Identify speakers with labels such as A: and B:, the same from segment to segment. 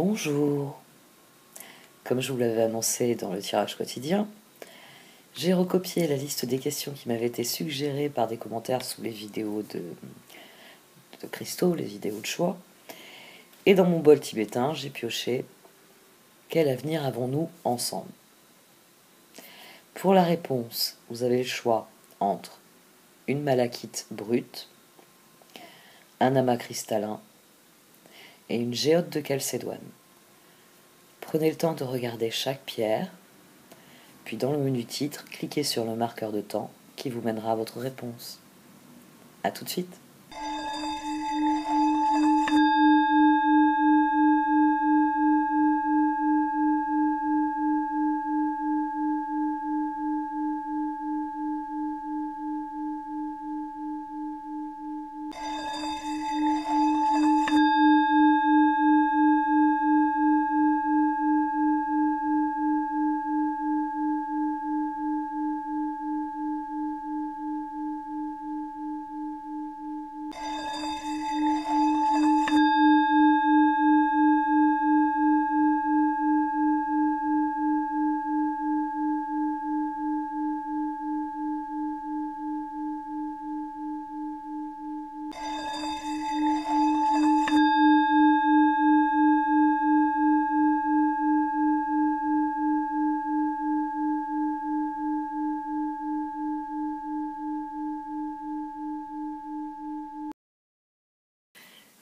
A: Bonjour. Comme je vous l'avais annoncé dans le tirage quotidien, j'ai recopié la liste des questions qui m'avaient été suggérées par des commentaires sous les vidéos de Christo, les vidéos de choix. Et dans mon bol tibétain, j'ai pioché « Quel avenir avons-nous ensemble ?» Pour la réponse, vous avez le choix entre une malachite brute, un amas cristallin et une géote de calcédoine. Prenez le temps de regarder chaque pierre, puis dans le menu titre, cliquez sur le marqueur de temps qui vous mènera à votre réponse. A tout de suite.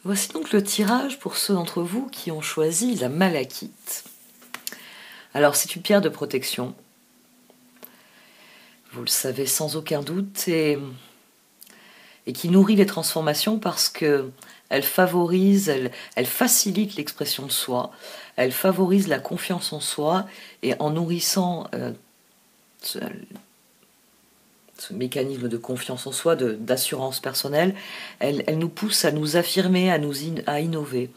A: Voici donc le tirage pour ceux d'entre vous qui ont choisi la malachite. Alors c'est une pierre de protection, vous le savez sans aucun doute, et qui nourrit les transformations parce que elle favorise, elle facilite l'expression de soi, elle favorise la confiance en soi, et en nourrissant ce mécanisme de confiance en soi, d'assurance personnelle, elle nous pousse à nous affirmer, à innover.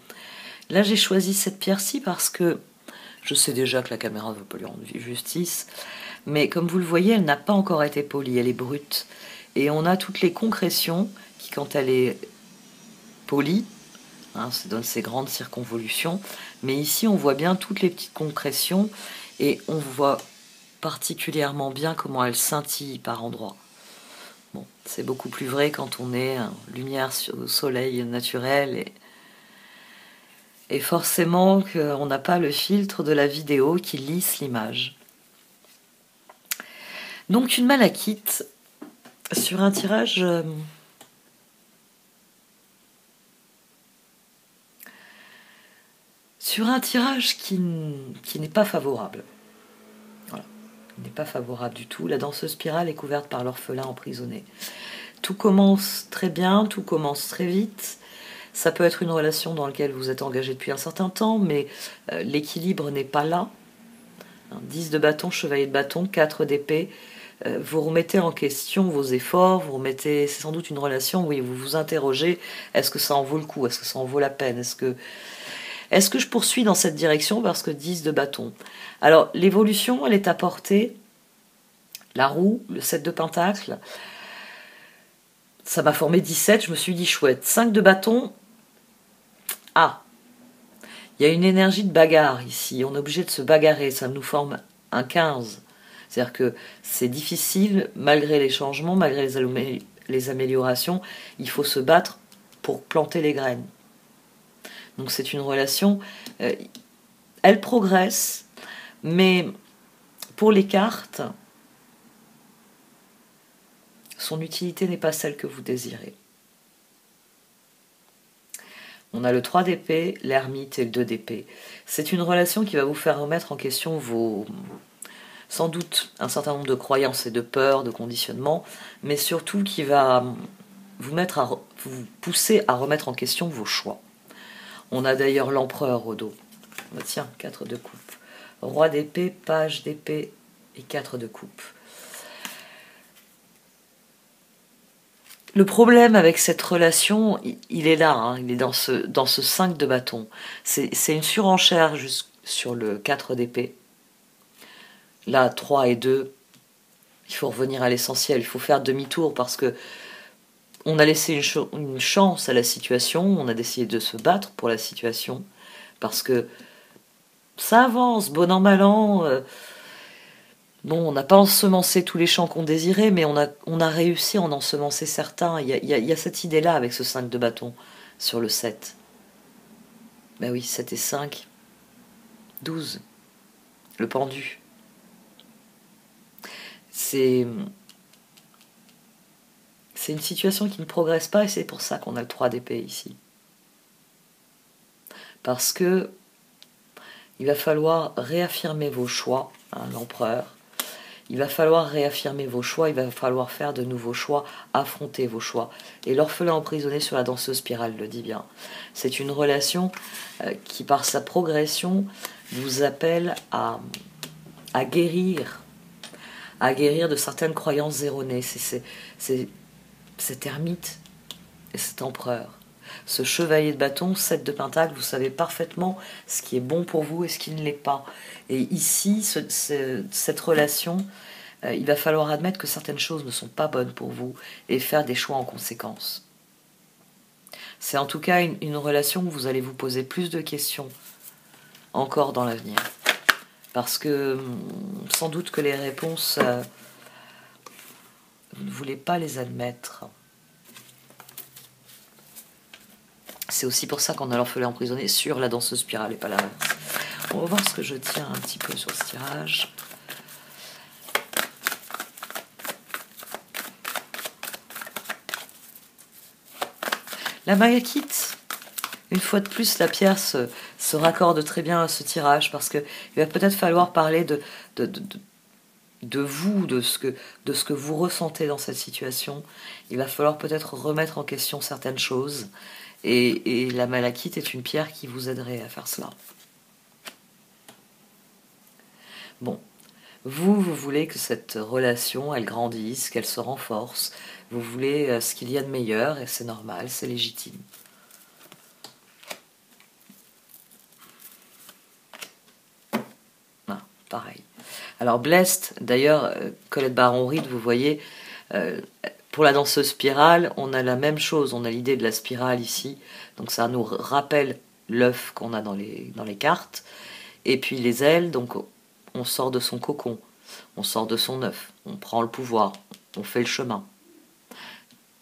A: Là, j'ai choisi cette pierre-ci parce que je sais déjà que la caméra ne veut pas lui rendre justice, mais comme vous le voyez, elle n'a pas encore été polie, elle est brute. Et on a toutes les concrétions qui, quand elle est polie, ça donne ces grandes circonvolutions, mais ici, on voit bien toutes les petites concrétions et on voit particulièrement bien comment elle scintille par endroits. Bon, c'est beaucoup plus vrai quand on est lumière au soleil naturel et forcément qu'on n'a pas le filtre de la vidéo qui lisse l'image. Donc une malachite sur un tirage qui n'est pas favorable. Voilà. Il n'est pas favorable du tout. La danseuse spirale est couverte par l'orphelin emprisonné. Tout commence très bien, tout commence très vite. Ça peut être une relation dans laquelle vous êtes engagé depuis un certain temps, mais l'équilibre n'est pas là. 10 de bâton, chevalier de bâton, 4 d'épée. Vous remettez en question vos efforts, c'est sans doute une relation où vous vous interrogez, est-ce que ça en vaut le coup, est-ce que ça en vaut la peine, est-ce que je poursuis dans cette direction parce que 10 de bâton. Alors l'évolution, elle est apportée, la roue, le 7 de pentacle, ça m'a formé 17, je me suis dit chouette. 5 de bâton, il y a une énergie de bagarre ici, on est obligé de se bagarrer, ça nous forme un 15. C'est-à-dire que c'est difficile, malgré les changements, malgré les améliorations, il faut se battre pour planter les graines. Donc c'est une relation, elle progresse, mais pour les cartes, son utilité n'est pas celle que vous désirez. On a le 3 d'épée, l'ermite et le 2 d'épée. C'est une relation qui va vous faire remettre en question sans doute un certain nombre de croyances et de peurs, de conditionnements, mais surtout qui va vous pousser à remettre en question vos choix. On a d'ailleurs l'empereur au dos. Tiens, 4 de coupe. Roi d'épée, page d'épée et 4 de coupe. Le problème avec cette relation, il est là, il est dans ce 5 de bâton. C'est une surenchère sur le 4 d'épée. Là, 3 et 2, il faut revenir à l'essentiel, il faut faire demi-tour parce que on a laissé une chance à la situation, on a décidé de se battre pour la situation, parce que ça avance, bon an, mal an. Bon, on n'a pas ensemencé tous les champs qu'on désirait, mais on a réussi à en ensemencer certains. Il y a cette idée-là avec ce 5 de bâton sur le 7. Ben oui, 7 et 5, 12. Le pendu. C'est une situation qui ne progresse pas et c'est pour ça qu'on a le 3 d'épée ici. Parce que il va falloir réaffirmer vos choix, hein, l'empereur. Il va falloir réaffirmer vos choix, il va falloir faire de nouveaux choix, affronter vos choix. Et l'orphelin emprisonné sur la danseuse spirale le dit bien. C'est une relation qui, par sa progression, vous appelle à guérir de certaines croyances erronées. C'est cet ermite et cet empereur. Ce chevalier de bâton, 7 de pentacle, vous savez parfaitement ce qui est bon pour vous et ce qui ne l'est pas. Et ici, cette relation, il va falloir admettre que certaines choses ne sont pas bonnes pour vous et faire des choix en conséquence. C'est en tout cas une relation où vous allez vous poser plus de questions encore dans l'avenir. Parce que sans doute que les réponses, vous ne voulez pas les admettre. C'est aussi pour ça qu'on a l'orphelin emprisonné sur la danseuse spirale et pas l'inverse. On va voir ce que je tiens un petit peu sur ce tirage. La malachite, une fois de plus, la pierre se raccorde très bien à ce tirage parce qu'il va peut-être falloir parler de vous, de ce que vous ressentez dans cette situation. Il va falloir peut-être remettre en question certaines choses. Et la malachite est une pierre qui vous aiderait à faire cela. Bon, vous voulez que cette relation, elle grandisse, qu'elle se renforce. Vous voulez ce qu'il y a de meilleur, et c'est normal, c'est légitime. Ah, pareil. Alors, Blessed, d'ailleurs, Colette Baron-Reid, vous voyez... pour la danseuse spirale, on a la même chose, on a l'idée de la spirale ici, donc ça nous rappelle l'œuf qu'on a dans les cartes, et puis les ailes, donc on sort de son cocon, on sort de son œuf, on prend le pouvoir, on fait le chemin.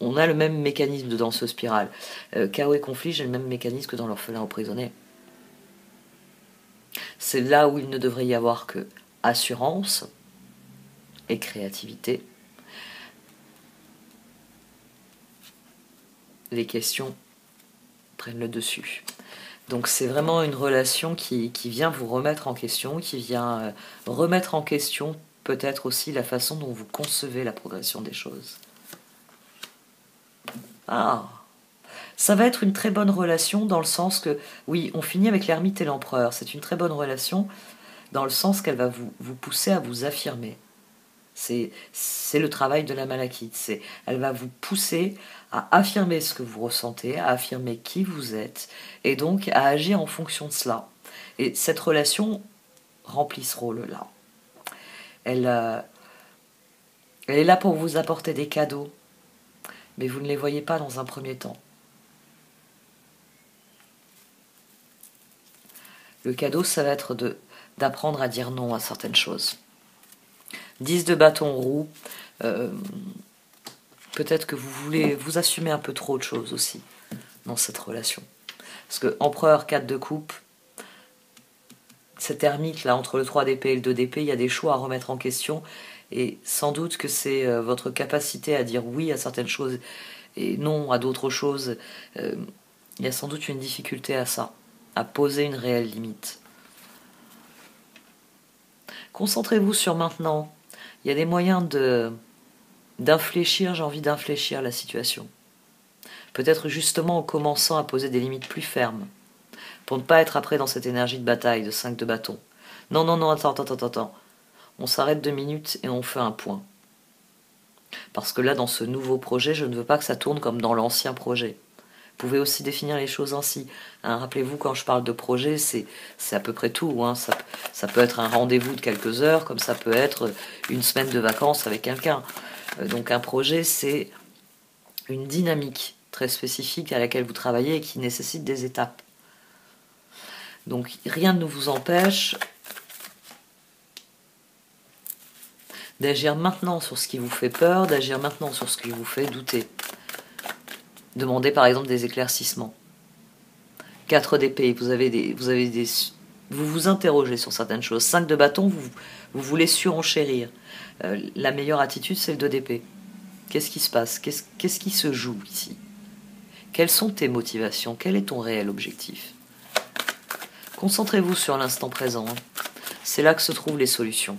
A: On a le même mécanisme de danseuse spirale. Chaos et conflit, j'ai le même mécanisme que dans l'orphelin emprisonné. C'est là où il ne devrait y avoir que assurance et créativité. Les questions prennent le dessus. Donc c'est vraiment une relation qui vient vous remettre en question, qui vient remettre en question peut-être aussi la façon dont vous concevez la progression des choses. Ah, ça va être une très bonne relation dans le sens que, oui, on finit avec l'ermite et l'empereur. C'est une très bonne relation dans le sens qu'elle va vous pousser à vous affirmer. C'est le travail de la malachite. Elle va vous pousser à affirmer ce que vous ressentez, à affirmer qui vous êtes, et donc à agir en fonction de cela. Et cette relation remplit ce rôle-là. Elle est là pour vous apporter des cadeaux, mais vous ne les voyez pas dans un premier temps. Le cadeau, ça va être d'apprendre à dire non à certaines choses. 10 de bâton roux, peut-être que vous voulez vous assumer un peu trop de choses aussi dans cette relation. Parce que empereur 4 de coupe, cet ermite là entre le 3 d'épée et le 2 d'épée, il y a des choix à remettre en question et sans doute que c'est votre capacité à dire oui à certaines choses et non à d'autres choses. Il y a sans doute une difficulté à ça, à poser une réelle limite. Concentrez-vous sur maintenant. Il y a des moyens d'infléchir, j'ai envie d'infléchir la situation. Peut-être justement en commençant à poser des limites plus fermes, pour ne pas être après dans cette énergie de bataille, de 5 de bâton. Non, non, non, attends. On s'arrête 2 minutes et on fait un point. Parce que là, dans ce nouveau projet, je ne veux pas que ça tourne comme dans l'ancien projet. Vous pouvez aussi définir les choses ainsi. Hein, rappelez-vous, quand je parle de projet, c'est à peu près tout. Hein. Ça peut être un rendez-vous de quelques heures, comme ça peut être une semaine de vacances avec quelqu'un. Donc un projet, c'est une dynamique très spécifique à laquelle vous travaillez et qui nécessite des étapes. Donc rien ne vous empêche d'agir maintenant sur ce qui vous fait peur, d'agir maintenant sur ce qui vous fait douter. Demandez par exemple des éclaircissements. 4 d'épée, vous vous interrogez sur certaines choses. 5 de bâton, vous voulez surenchérir. La meilleure attitude, c'est le 2 d'épée. Qu'est-ce qui se passe? Qu'est-ce qui se joue ici? Quelles sont tes motivations? Quel est ton réel objectif? Concentrez-vous sur l'instant présent. C'est là que se trouvent les solutions.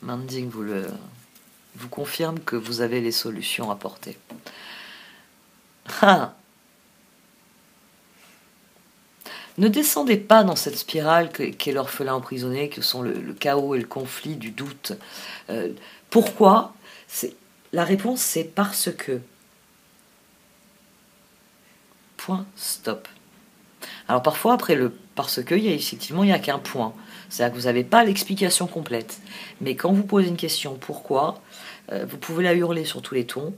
A: Manding vous confirme que vous avez les solutions à porter. Ah. Ne descendez pas dans cette spirale qu'est l'orphelin emprisonné, que sont le chaos et le conflit du doute. Pourquoi? La réponse, c'est parce que. Point, stop. Alors parfois, après le parce que, il n'y a qu'un point. C'est-à-dire que vous n'avez pas l'explication complète. Mais quand vous posez une question, pourquoi, vous pouvez la hurler sur tous les tons.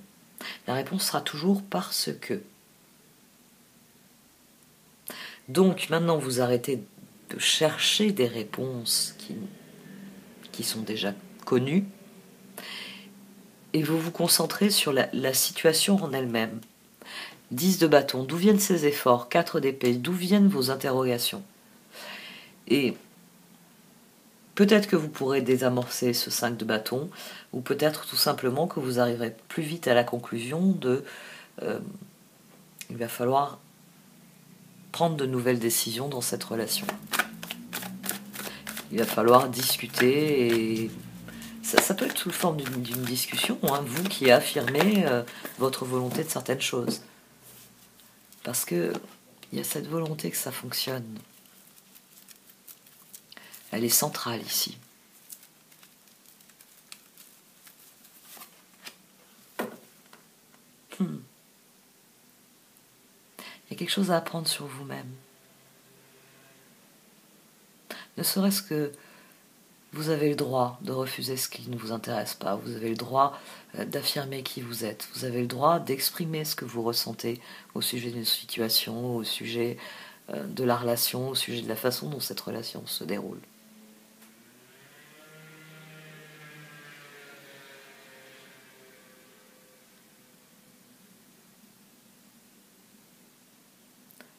A: La réponse sera toujours parce que. Donc maintenant, vous arrêtez de chercher des réponses qui sont déjà connues et vous vous concentrez sur la situation en elle-même. 10 de bâton, d'où viennent ces efforts? 4 d'épée, d'où viennent vos interrogations? Et peut-être que vous pourrez désamorcer ce 5 de bâton, ou peut-être tout simplement que vous arriverez plus vite à la conclusion il va falloir prendre de nouvelles décisions dans cette relation. Il va falloir discuter et ça peut être sous forme d'une discussion, hein, vous qui affirmez votre volonté de certaines choses. Parce que il y a cette volonté que ça fonctionne. Elle est centrale ici. Il y a quelque chose à apprendre sur vous-même. Ne serait-ce que vous avez le droit de refuser ce qui ne vous intéresse pas. Vous avez le droit d'affirmer qui vous êtes. Vous avez le droit d'exprimer ce que vous ressentez au sujet d'une situation, au sujet de la relation, au sujet de la façon dont cette relation se déroule.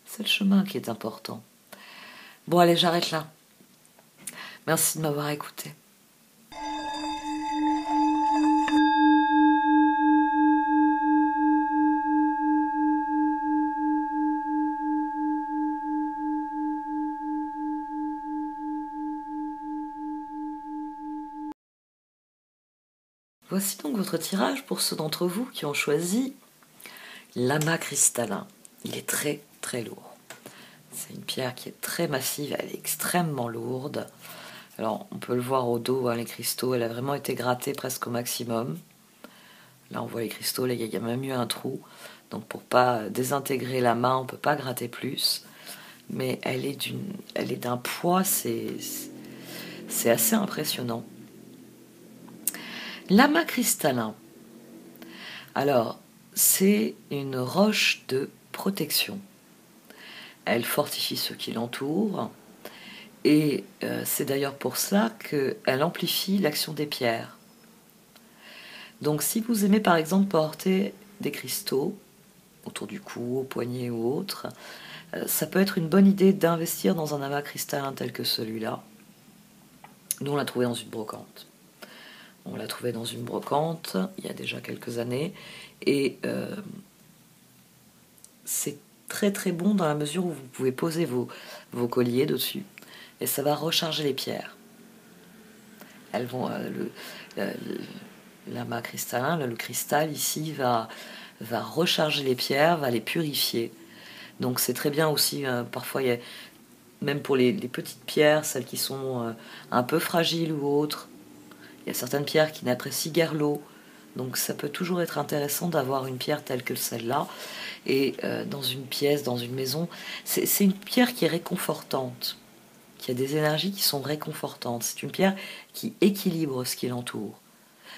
A: C'est le chemin qui est important. Bon, allez, j'arrête là. Merci de m'avoir écouté. Voici donc votre tirage pour ceux d'entre vous qui ont choisi l'amas cristallin. Il est très très lourd. C'est une pierre qui est très massive, elle est extrêmement lourde. Alors on peut le voir au dos, hein, les cristaux, elle a vraiment été grattée presque au maximum. Là on voit les cristaux, là, il y a même eu un trou. Donc pour pas désintégrer la main, on ne peut pas gratter plus. Mais elle est d'un poids, c'est assez impressionnant. L'amas cristallin. Alors, c'est une roche de protection. Elle fortifie ce qui l'entoure. Et c'est d'ailleurs pour ça qu'elle amplifie l'action des pierres. Donc si vous aimez par exemple porter des cristaux autour du cou, au poignet ou autre, ça peut être une bonne idée d'investir dans un amas cristallin tel que celui-là. Nous on l'a trouvé dans une brocante. On l'a trouvé dans une brocante il y a déjà quelques années. Et c'est très très bon dans la mesure où vous pouvez poser vos colliers dessus. Et ça va recharger les pierres. Elles vont, l'amas cristallin, le cristal ici va recharger les pierres, va les purifier. Donc c'est très bien aussi, parfois il y a, même pour les petites pierres, celles qui sont un peu fragiles ou autres, il y a certaines pierres qui n'apprécient guère l'eau. Donc ça peut toujours être intéressant d'avoir une pierre telle que celle-là. Et dans une pièce, dans une maison, c'est une pierre qui est réconfortante, qui a des énergies qui sont réconfortantes. C'est une pierre qui équilibre ce qui l'entoure.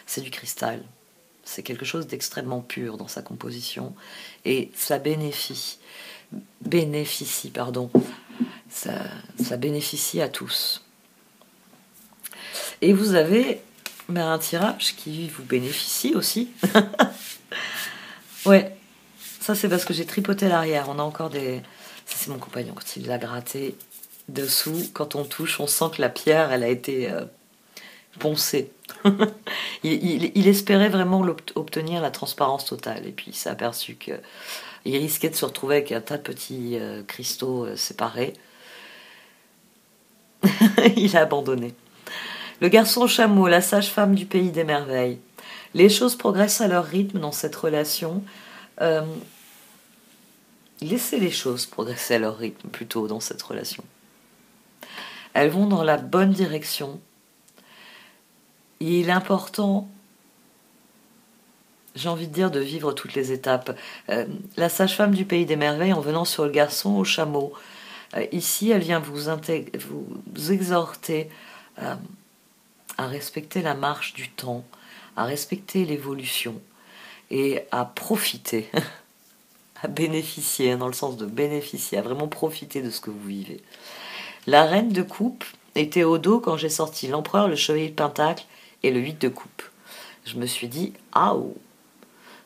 A: C'est du cristal. C'est quelque chose d'extrêmement pur dans sa composition. Et ça bénéficie, ça bénéficie à tous. Et vous avez un tirage qui vous bénéficie aussi. Ouais, ça c'est parce que j'ai tripoté l'arrière. On a encore des... Ça c'est mon compagnon, quand il l'a gratté dessous, quand on touche, on sent que la pierre, elle a été poncée. il espérait vraiment obtenir la transparence totale. Et puis il s'est aperçu qu'il risquait de se retrouver avec un tas de petits cristaux séparés. Il a abandonné. Le garçon chameau, la sage-femme du pays des merveilles. Les choses progressent à leur rythme dans cette relation. Laissez les choses progresser à leur rythme plutôt dans cette relation. Elles vont dans la bonne direction. Et il est important, j'ai envie de dire, de vivre toutes les étapes. La sage-femme du pays des merveilles, en venant sur le garçon au chameau, ici, elle vient vous exhorter à respecter la marche du temps, à respecter l'évolution et à profiter, à bénéficier, dans le sens de bénéficier, à vraiment profiter de ce que vous vivez. La reine de coupe était au dos quand j'ai sorti l'empereur, le chevalier de pentacle et le 8 de coupe. Je me suis dit, ah oh,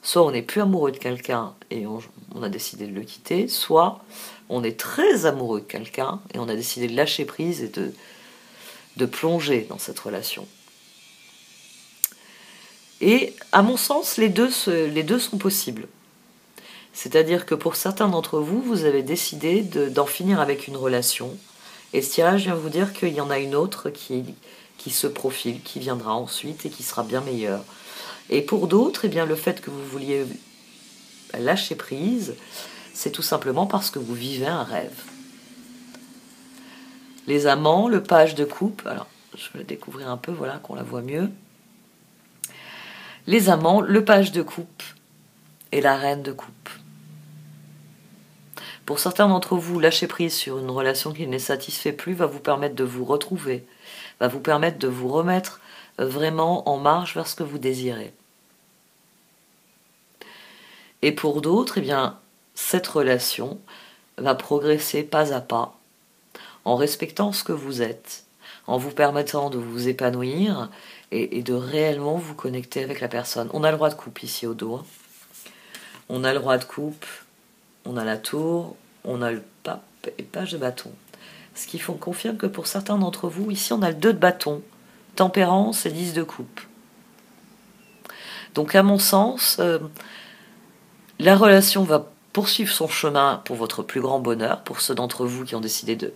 A: soit on n'est plus amoureux de quelqu'un et on a décidé de le quitter, soit on est très amoureux de quelqu'un et on a décidé de lâcher prise et de plonger dans cette relation. Et à mon sens, les deux sont possibles. C'est-à-dire que pour certains d'entre vous, vous avez décidé d'en finir avec une relation. Et ce tirage vient vous dire qu'il y en a une autre qui se profile, qui viendra ensuite et qui sera bien meilleure. Et pour d'autres, eh bien, le fait que vous vouliez lâcher prise, c'est tout simplement parce que vous vivez un rêve. Les amants, le page de coupe, alors je vais la découvrir un peu, voilà, qu'on la voit mieux. Les amants, le page de coupe et la reine de coupe. Pour certains d'entre vous, lâcher prise sur une relation qui ne les satisfait plus va vous permettre de vous retrouver, va vous permettre de vous remettre vraiment en marche vers ce que vous désirez. Et pour d'autres, eh bien, cette relation va progresser pas à pas, en respectant ce que vous êtes, en vous permettant de vous épanouir et de réellement vous connecter avec la personne. On a le roi de coupe ici au dos. On a le roi de coupe, on a la tour, on a le pape et page de bâton. Ce qui confirme que pour certains d'entre vous, ici on a le 2 de bâton, tempérance et 10 de coupe. Donc à mon sens, la relation va poursuivre son chemin pour votre plus grand bonheur, pour ceux d'entre vous qui ont décidé de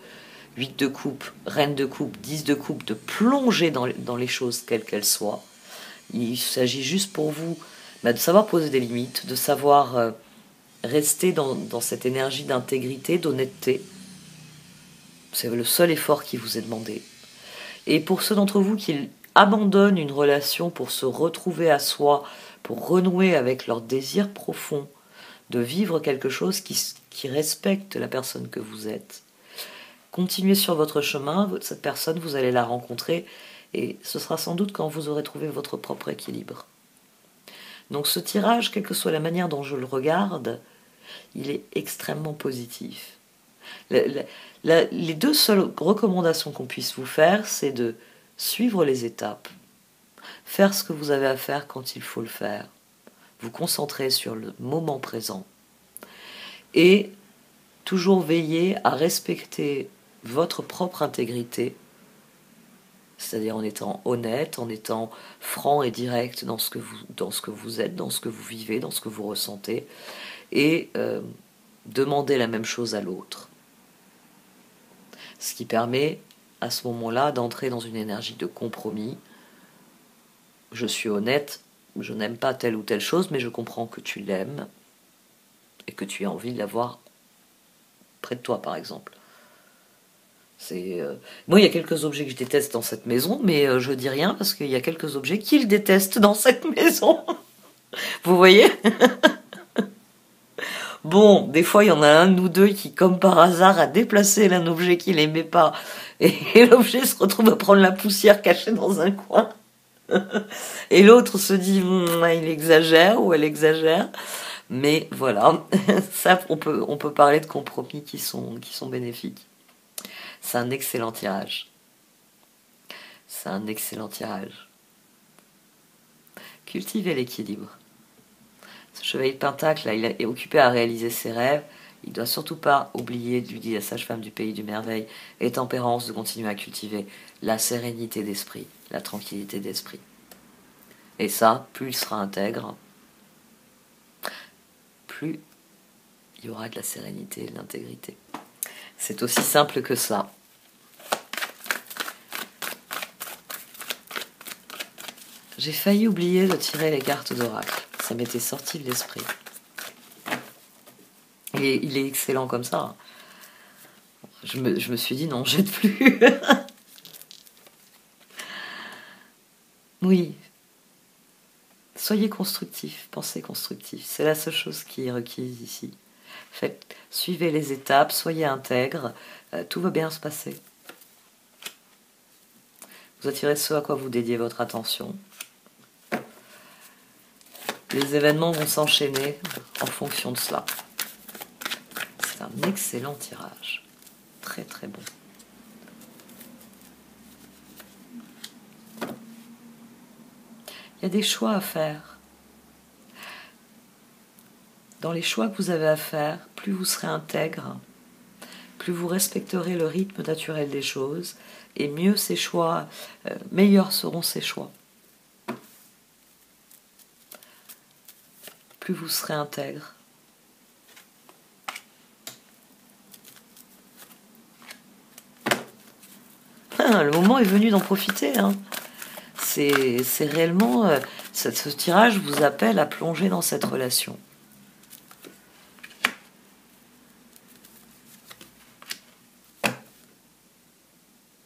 A: 8 de coupe, reine de coupe, 10 de coupe, de plonger dans les choses quelles qu'elles soient. Il s'agit juste pour vous de savoir poser des limites, de savoir rester dans cette énergie d'intégrité, d'honnêteté. C'est le seul effort qui vous est demandé. Et pour ceux d'entre vous qui abandonnent une relation pour se retrouver à soi, pour renouer avec leur désir profond de vivre quelque chose qui respecte la personne que vous êtes, continuez sur votre chemin, cette personne, vous allez la rencontrer, et ce sera sans doute quand vous aurez trouvé votre propre équilibre. Donc ce tirage, quelle que soit la manière dont je le regarde, il est extrêmement positif. Les deux seules recommandations qu'on puisse vous faire, c'est de suivre les étapes, faire ce que vous avez à faire quand il faut le faire, vous concentrer sur le moment présent, et toujours veiller à respecter votre propre intégrité, c'est-à-dire en étant honnête, en étant franc et direct dans ce que vous êtes, dans ce que vous vivez, dans ce que vous ressentez, et demander la même chose à l'autre. Ce qui permet à ce moment-là d'entrer dans une énergie de compromis. Je suis honnête, je n'aime pas telle ou telle chose, mais je comprends que tu l'aimes et que tu as envie de l'avoir près de toi, par exemple. Moi, il y a quelques objets que je déteste dans cette maison, mais je dis rien parce qu'il y a quelques objets qu'il déteste dans cette maison. Vous voyez? Bon, des fois, il y en a un ou deux qui, comme par hasard, a déplacé un objet qu'il n'aimait pas. Et l'objet se retrouve à prendre la poussière cachée dans un coin. Et l'autre se dit, il exagère ou elle exagère. Mais voilà, ça, on peut parler de compromis qui sont bénéfiques. C'est un excellent tirage. C'est un excellent tirage. Cultivez l'équilibre. Ce chevalier de Pentacle, là, il est occupé à réaliser ses rêves. Il ne doit surtout pas oublier, lui dit la sage-femme du pays du merveille et tempérance, de continuer à cultiver la sérénité d'esprit, la tranquillité d'esprit. Et ça, plus il sera intègre, plus il y aura de la sérénité et de l'intégrité. C'est aussi simple que ça. J'ai failli oublier de tirer les cartes d'oracle. Ça m'était sorti de l'esprit. Et il est excellent comme ça. Je me suis dit, non, jette plus. Oui. Soyez constructif, pensez constructif. C'est la seule chose qui est requise ici. Suivez les étapes, soyez intègre, tout va bien se passer. Vous attirez ce à quoi vous dédiez votre attention. Les événements vont s'enchaîner en fonction de cela. C'est un excellent tirage. Très très bon. Il y a des choix à faire. Dans les choix que vous avez à faire, plus vous serez intègre, plus vous respecterez le rythme naturel des choses, et mieux ces choix, meilleurs seront ces choix. Plus vous serez intègre. Le moment est venu d'en profiter. Hein. C'est réellement... ce tirage vous appelle à plonger dans cette relation.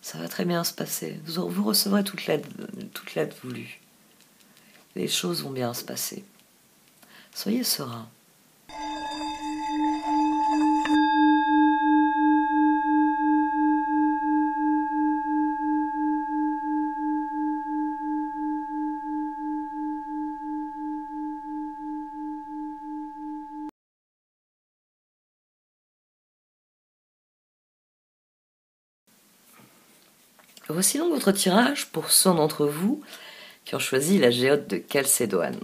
A: Ça va très bien se passer. Vous recevrez toute l'aide voulue. Les choses vont bien se passer. Soyez serein. Voici donc votre tirage pour ceux d'entre vous qui ont choisi la géote de Calcédoine.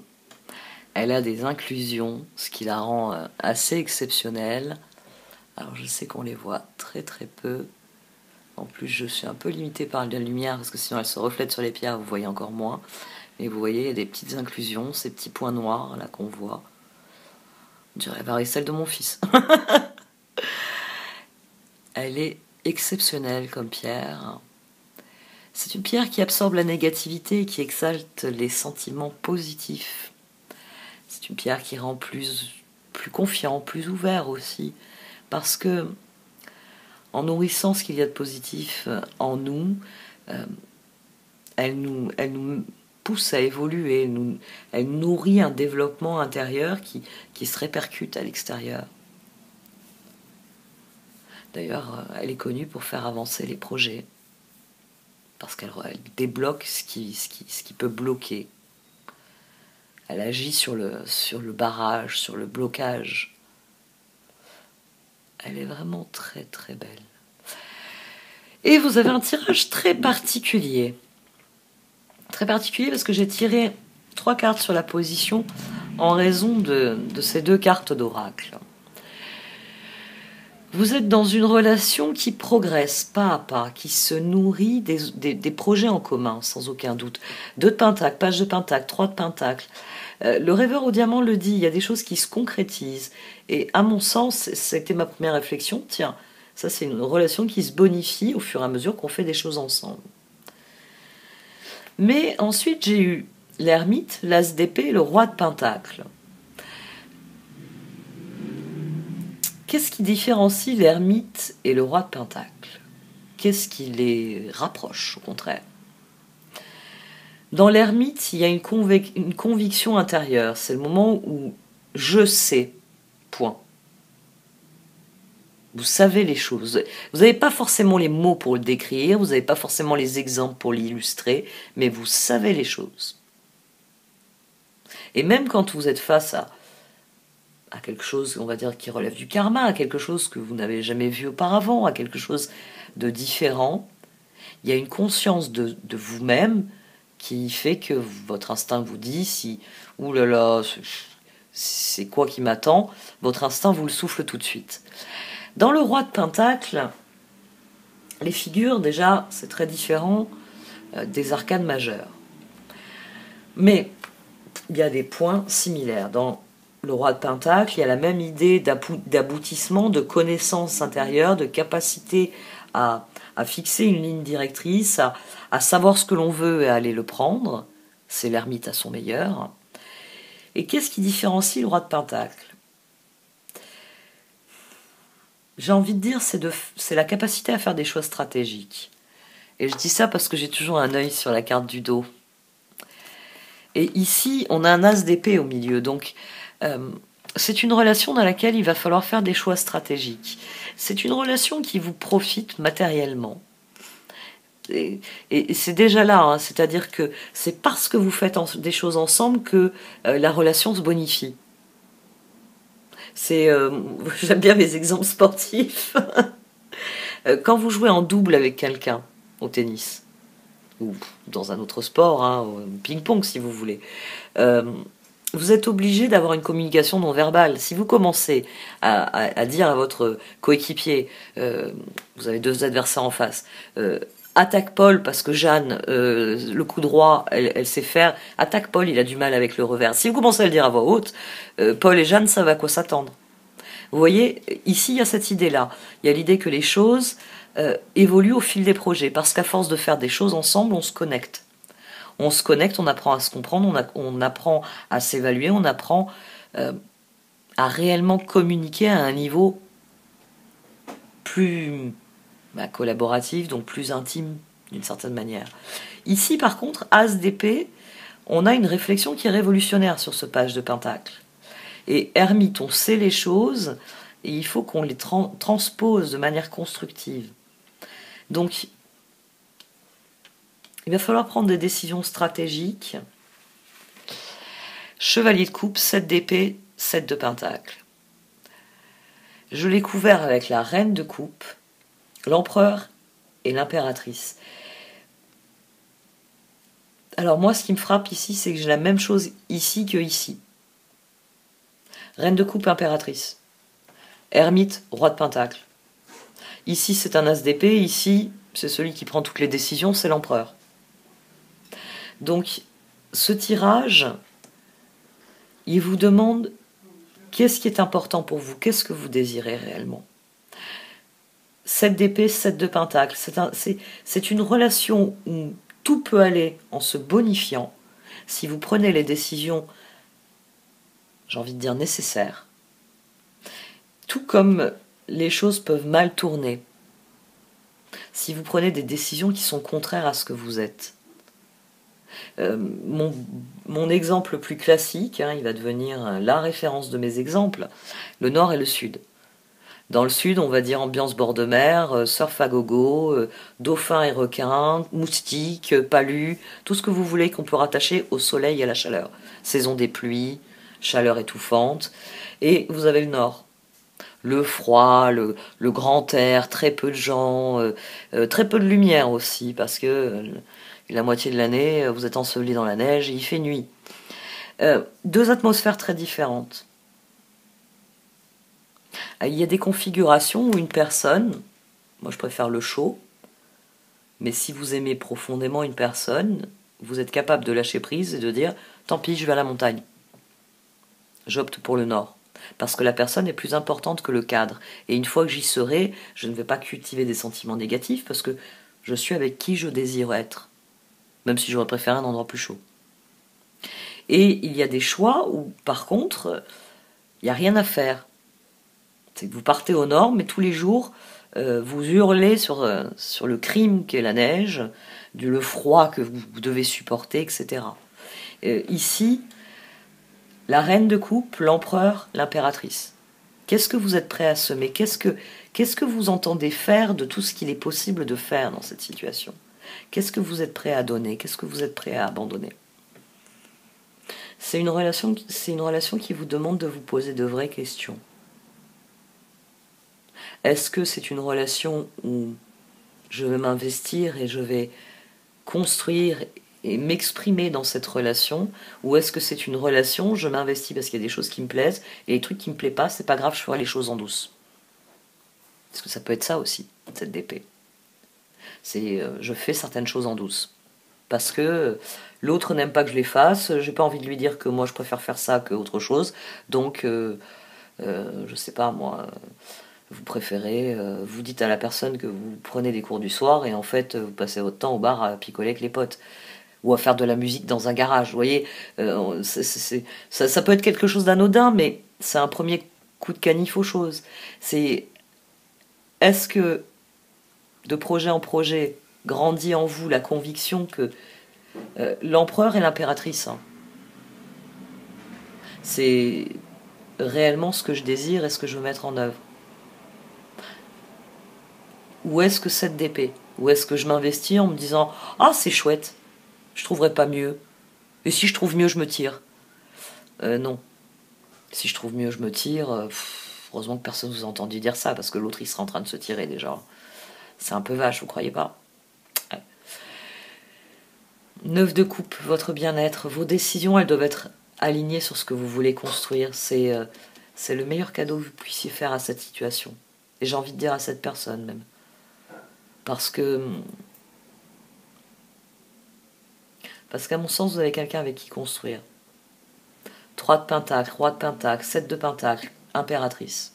A: Elle a des inclusions, ce qui la rend assez exceptionnelle. Alors je sais qu'on les voit très très peu. En plus je suis un peu limitée par la lumière parce que sinon elle se reflète sur les pierres, vous voyez encore moins. Mais vous voyez, il y a des petites inclusions, ces petits points noirs là qu'on voit. On dirait varicelle de mon fils. Elle est exceptionnelle comme pierre. C'est une pierre qui absorbe la négativité et qui exalte les sentiments positifs. C'est une pierre qui rend plus confiant, plus ouvert aussi. Parce que, en nourrissant ce qu'il y a de positif en nous, elle nous pousse à évoluer, elle nourrit un développement intérieur qui se répercute à l'extérieur. D'ailleurs, elle est connue pour faire avancer les projets. Parce qu'elle débloque ce qui peut bloquer. Elle agit sur le barrage, sur le blocage. Elle est vraiment très très belle. Et vous avez un tirage très particulier. Très particulier parce que j'ai tiré 3 cartes sur la position en raison de ces 2 cartes d'oracle. Vous êtes dans une relation qui progresse pas à pas, qui se nourrit des projets en commun, sans aucun doute. 2 de pentacle, page de pentacle, 3 de pentacle. Le rêveur au diamant le dit, il y a des choses qui se concrétisent. Et à mon sens, c'était ma première réflexion, tiens, ça c'est une relation qui se bonifie au fur et à mesure qu'on fait des choses ensemble. Mais ensuite, j'ai eu l'ermite, l'as d'épée et le roi de pentacle. Qu'est-ce qui différencie l'ermite et le roi de pentacle? Qu'est-ce qui les rapproche, au contraire? Dans l'ermite, il y a une conviction intérieure. C'est le moment où je sais, point. Vous savez les choses. Vous n'avez pas forcément les mots pour le décrire, vous n'avez pas forcément les exemples pour l'illustrer, mais vous savez les choses. Et même quand vous êtes face à quelque chose, on va dire, qui relève du karma, à quelque chose que vous n'avez jamais vu auparavant, à quelque chose de différent, il y a une conscience de vous-même qui fait que votre instinct vous dit si, ouh là là, c'est quoi qui m'attend, votre instinct vous le souffle tout de suite. Dans le roi de Pentacle, les figures, déjà, c'est très différent des arcanes majeures. Mais il y a des points similaires. Dans le roi de Pentacle, il y a la même idée d'aboutissement, de connaissance intérieure, de capacité à fixer une ligne directrice, à savoir ce que l'on veut et à aller le prendre. C'est l'ermite à son meilleur. Et qu'est-ce qui différencie le roi de Pentacle ? J'ai envie de dire, c'est la capacité à faire des choix stratégiques. Et je dis ça parce que j'ai toujours un œil sur la carte du dos. Et ici, on a un as d'épée au milieu. Donc, c'est une relation dans laquelle il va falloir faire des choix stratégiques. C'est une relation qui vous profite matériellement. Et c'est déjà là, hein, c'est-à-dire que c'est parce que vous faites des choses ensemble que la relation se bonifie. J'aime bien mes exemples sportifs. Quand vous jouez en double avec quelqu'un au tennis, ou dans un autre sport, hein, ping-pong si vous voulez, vous êtes obligé d'avoir une communication non verbale. Si vous commencez à dire à votre coéquipier, vous avez deux adversaires en face, attaque Paul parce que Jeanne, le coup droit, elle sait faire. Attaque Paul, il a du mal avec le revers. Si vous commencez à le dire à voix haute, Paul et Jeanne savent à quoi s'attendre. Vous voyez, ici, il y a cette idée-là. Il y a l'idée que les choses évoluent au fil des projets. Parce qu'à force de faire des choses ensemble, on se connecte. On se connecte, on apprend à se comprendre, on apprend à s'évaluer, on apprend à réellement communiquer à un niveau plus collaboratif, donc plus intime d'une certaine manière. Ici, par contre, as d'épée, on a une réflexion qui est révolutionnaire sur ce page de Pentacle. Et ermite, on sait les choses, et il faut qu'on les transpose de manière constructive. Donc, il va falloir prendre des décisions stratégiques. Chevalier de coupe, 7 d'épée, 7 de pentacle. Je l'ai couvert avec la reine de coupe, l'empereur et l'impératrice. Alors moi, ce qui me frappe ici, c'est que j'ai la même chose ici que ici. Reine de coupe, impératrice. Ermite, roi de pentacle. Ici, c'est un as d'épée. Ici, c'est celui qui prend toutes les décisions, c'est l'empereur. Donc, ce tirage, il vous demande qu'est-ce qui est important pour vous, qu'est-ce que vous désirez réellement. 7 d'épée, 7 de pentacle. C'est une relation où tout peut aller en se bonifiant si vous prenez les décisions, j'ai envie de dire, nécessaires. Tout comme les choses peuvent mal tourner si vous prenez des décisions qui sont contraires à ce que vous êtes. Mon exemple le plus classique, il va devenir la référence de mes exemples, le nord et le sud. Dans le sud, on va dire ambiance bord de mer, surf à gogo, dauphins et requins, moustiques, palus, tout ce que vous voulez qu'on peut rattacher au soleil et à la chaleur. Saison des pluies, chaleur étouffante. Et vous avez le nord. Le froid, le grand air, très peu de gens, très peu de lumière aussi, parce que la moitié de l'année, vous êtes enseveli dans la neige et il fait nuit. Deux atmosphères très différentes. Il y a des configurations où une personne, moi je préfère le chaud, mais si vous aimez profondément une personne, vous êtes capable de lâcher prise et de dire « tant pis, je vais à la montagne ». J'opte pour le nord, parce que la personne est plus importante que le cadre. Et une fois que j'y serai, je ne vais pas cultiver des sentiments négatifs, parce que je suis avec qui je désire être, même si j'aurais préféré un endroit plus chaud. Et il y a des choix où, par contre, il n'y a rien à faire. C'est que vous partez au nord, mais tous les jours, vous hurlez sur le crime qu'est la neige, le froid que vous devez supporter, etc. Ici, la reine de coupe, l'empereur, l'impératrice. Qu'est-ce que vous êtes prêt à semer? Qu'est-ce que vous entendez faire de tout ce qu'il est possible de faire dans cette situation? Qu'est-ce que vous êtes prêt à donner? Qu'est-ce que vous êtes prêt à abandonner? C'est une relation qui vous demande de vous poser de vraies questions. Est-ce que c'est une relation où je vais m'investir et je vais construire et m'exprimer dans cette relation, ou est-ce que c'est une relation, je m'investis parce qu'il y a des choses qui me plaisent, et les trucs qui me plaisent pas, c'est pas grave, je ferai les choses en douce. Parce que ça peut être ça aussi, cette DP. C'est je fais certaines choses en douce. Parce que l'autre n'aime pas que je les fasse, j'ai pas envie de lui dire que moi je préfère faire ça que autre chose, donc je sais pas moi, vous préférez, vous dites à la personne que vous prenez des cours du soir et en fait vous passez votre temps au bar à picoler avec les potes ou à faire de la musique dans un garage. Vous voyez, ça peut être quelque chose d'anodin, mais c'est un premier coup de canif aux choses. C'est est-ce que de projet en projet grandit en vous la conviction que l'empereur et l'impératrice, hein, c'est réellement ce que je désire et ce que je veux mettre en œuvre. Ou est-ce que cette d'épée? Ou est-ce que je m'investis en me disant « Ah, c'est chouette, je trouverais pas mieux. Et si je trouve mieux, je me tire. » Non. Si je trouve mieux, je me tire. Heureusement que personne ne vous a entendu dire ça, parce que l'autre, il sera en train de se tirer déjà. C'est un peu vache, vous croyez pas? Ouais. 9 de coupe, votre bien-être. Vos décisions, elles doivent être alignées sur ce que vous voulez construire. C'est le meilleur cadeau que vous puissiez faire à cette situation. Et j'ai envie de dire à cette personne même. Parce qu'à mon sens, vous avez quelqu'un avec qui construire. 3 de pentacle, roi de pentacle, 7 de pentacle, impératrice.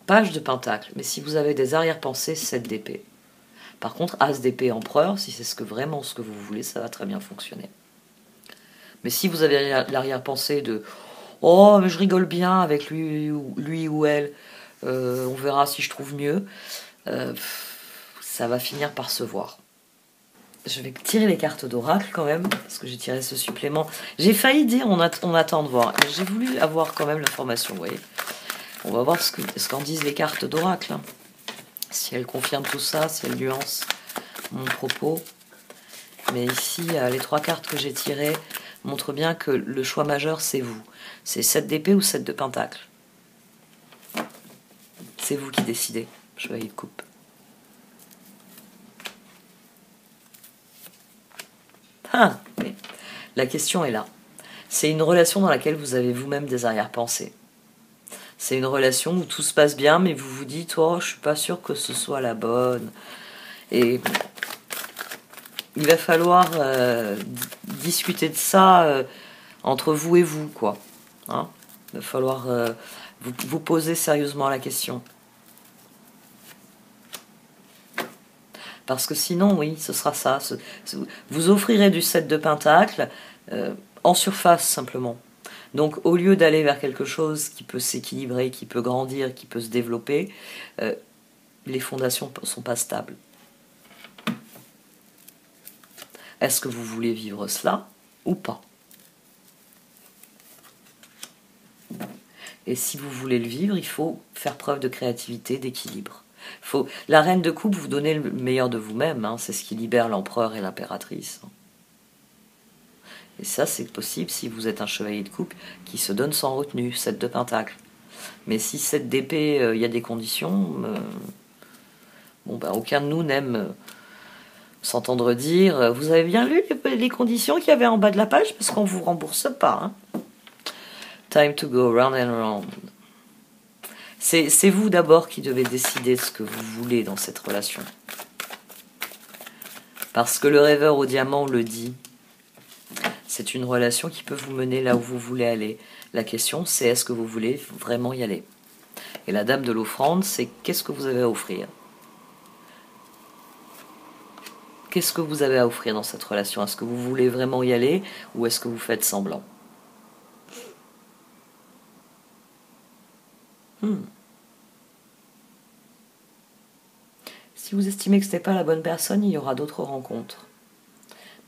A: Page de pentacle, mais si vous avez des arrière-pensées, 7 d'épée. Par contre, as d'épée, empereur, si c'est vraiment ce que vous voulez, ça va très bien fonctionner. Mais si vous avez l'arrière-pensée de « Oh, mais je rigole bien avec lui ou elle, on verra si je trouve mieux », ça va finir par se voir. Je vais tirer les cartes d'oracle quand même, parce que j'ai tiré ce supplément. J'ai failli dire on attend de voir, mais j'ai voulu avoir quand même l'information, vous voyez. On va voir ce qu'en disent les cartes d'oracle. Hein. Si elles confirment tout ça, si elles nuancent mon propos. Mais ici, les 3 cartes que j'ai tirées montrent bien que le choix majeur, c'est vous. C'est 7 d'épée ou 7 de pentacle. C'est vous qui décidez, chevalier de coupe. Ah, oui. La question est là. C'est une relation dans laquelle vous avez vous-même des arrière-pensées. C'est une relation où tout se passe bien, mais vous vous dites « Oh, je suis pas sûre que ce soit la bonne. » Et il va falloir discuter de ça entre vous et vous, quoi. Hein, il va falloir vous poser sérieusement la question. Parce que sinon, oui, ce sera ça. Vous offrirez du 7 de pentacle en surface, simplement. Donc, au lieu d'aller vers quelque chose qui peut s'équilibrer, qui peut grandir, qui peut se développer, les fondations ne sont pas stables. Est-ce que vous voulez vivre cela ou pas? Et si vous voulez le vivre, il faut faire preuve de créativité, d'équilibre. La reine de coupe, vous donnez le meilleur de vous-même, hein, c'est ce qui libère l'empereur et l'impératrice. Et ça, c'est possible si vous êtes un chevalier de coupe qui se donne sans retenue, 7 de pentacle. Mais si 7 d'épée, y a des conditions, aucun de nous n'aime s'entendre dire « Vous avez bien lu les conditions qu'il y avait en bas de la page parce qu'on ne vous rembourse pas. Hein. » Time to go round and round. C'est vous d'abord qui devez décider ce que vous voulez dans cette relation. Parce que le rêveur au diamant le dit. C'est une relation qui peut vous mener là où vous voulez aller. La question, c'est est-ce que vous voulez vraiment y aller? Et la dame de l'offrande, c'est qu'est-ce que vous avez à offrir? Qu'est-ce que vous avez à offrir dans cette relation? Est-ce que vous voulez vraiment y aller ou est-ce que vous faites semblant? Si vous estimez que ce n'est pas la bonne personne, il y aura d'autres rencontres.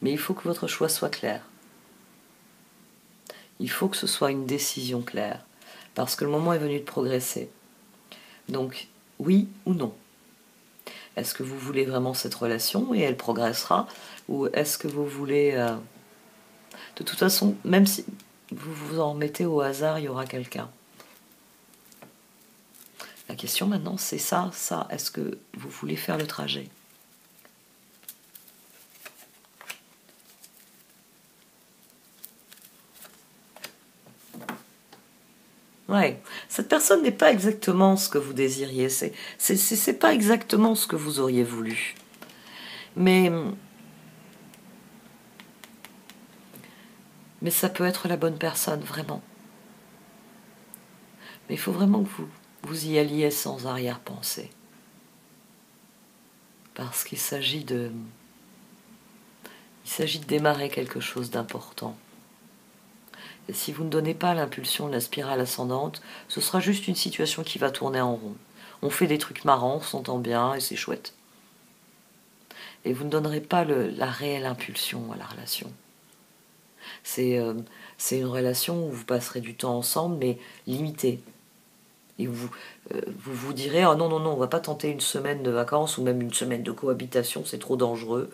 A: Mais il faut que votre choix soit clair. Il faut que ce soit une décision claire. Parce que le moment est venu de progresser. Donc, oui ou non? Est-ce que vous voulez vraiment cette relation et elle progressera? Ou est-ce que vous voulez... De toute façon, même si vous vous en mettez au hasard, il y aura quelqu'un. La question maintenant, c'est ça. Est-ce que vous voulez faire le trajet? Ouais, cette personne n'est pas exactement ce que vous désiriez, c'est pas exactement ce que vous auriez voulu. Mais ça peut être la bonne personne, vraiment. Mais il faut vraiment que vous y alliez sans arrière-pensée. Parce qu'il s'agit de démarrer quelque chose d'important. Et si vous ne donnez pas l'impulsion de la spirale ascendante, ce sera juste une situation qui va tourner en rond. On fait des trucs marrants, on s'entend bien et c'est chouette. Et vous ne donnerez pas la réelle impulsion à la relation. C'est une relation où vous passerez du temps ensemble, mais limité. Et vous direz, oh non, non, non, on va pas tenter une semaine de vacances ou même une semaine de cohabitation, c'est trop dangereux.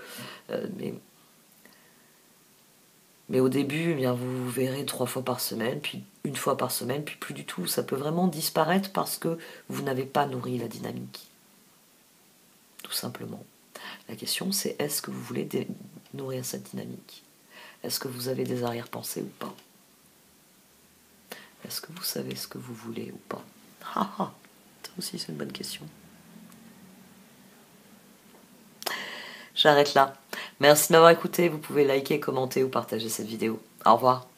A: Mais au début, eh bien, vous verrez 3 fois par semaine, puis 1 fois par semaine, puis plus du tout. Ça peut vraiment disparaître parce que vous n'avez pas nourri la dynamique. Tout simplement. La question, c'est est-ce que vous voulez nourrir cette dynamique? Est-ce que vous avez des arrière-pensées ou pas? Est-ce que vous savez ce que vous voulez ou pas? Ça aussi, c'est une bonne question. J'arrête là. Merci de m'avoir écouté. Vous pouvez liker, commenter ou partager cette vidéo. Au revoir.